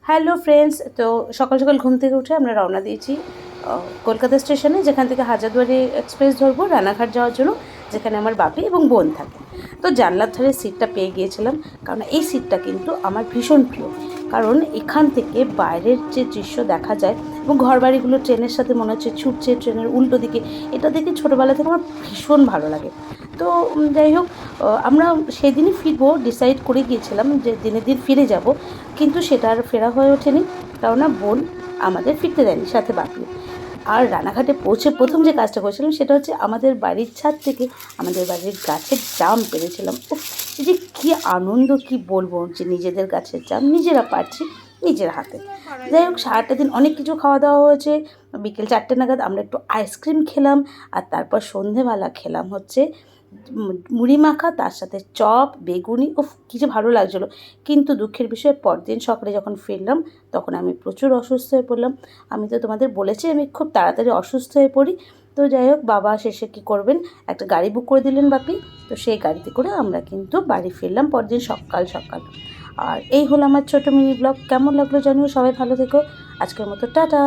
Hello friends, তো সকাল সকাল ঘুম থেকে উঠে আমরা রওনা দিয়েছি কলকাতা স্টেশনে, যেখান থেকে হাজারদুয়ারি এক্সপ্রেস ধরবো রানাঘাট যাওয়ার জন্য, যেখানে আমার বাপি এবং বোন থাকে। তো জানলার ধারে সিটটা পেয়ে গিয়েছিলাম, কারণ এই সিটটা কিন্তু আমার ভীষণ প্রিয়। কারণ এখান থেকে বাইরের যে দৃশ্য দেখা যায় এবং ঘরবাড়িগুলো ট্রেনের সাথে মনে হচ্ছে ছুটছে ট্রেনের উল্টো দিকে, এটা দেখে ছোটোবেলা থেকে আমার ভীষণ ভালো লাগে। তো যাই হোক, আমরা সেদিনই ফিরবো ডিসাইড করে গিয়েছিলাম যে দিনের দিন ফিরে যাব, কিন্তু সেটা আর ফেরা হয়ে ওঠেনি, কেননা বোন আমাদের ফিরতে দেয়নি, সাথে বাপি। আর রানাঘাটে পৌঁছে প্রথম যে কাজটা করেছিলাম সেটা হচ্ছে আমাদের বাড়ির ছাদ থেকে আমাদের বাড়ির গাছের জাম পেরেছিলাম। উফ, এই যে কী আনন্দ, কি বলবো, যে নিজেদের গাছের জাম নিজেরা পারছি নিজের হাতে। যাই হোক, সারাটা দিন অনেক কিছু খাওয়া দাওয়া হয়েছে। বিকেল 4টে নাগাদ আমরা একটু আইসক্রিম খেলাম, আর তারপর সন্ধেবেলা খেলাম হচ্ছে মুড়ি মাখা, তার সাথে চপ বেগুনি। উফ, কী যে ভালো লাগছিলো। কিন্তু দুঃখের বিষয়, পরদিন সকালে যখন ফিরলাম তখন আমি প্রচুর অসুস্থ হয়ে পড়লাম। আমি তো তোমাদের বলেছি আমি খুব তাড়াতাড়ি অসুস্থ হয়ে পড়ি। তো যাই হোক, বাবা শেষে কী করবেন, একটা গাড়ি বুক করে দিলেন বাপি। তো সেই গাড়িতে করে আমরা কিন্তু বাড়ি ফিরলাম পরদিন সকাল সকাল। আর এই হলো আমার ছোটো মিনি ব্লগ। কেমন লাগলো জানিও, সবাই ভালো থেকো। আজকের মতো টাটা।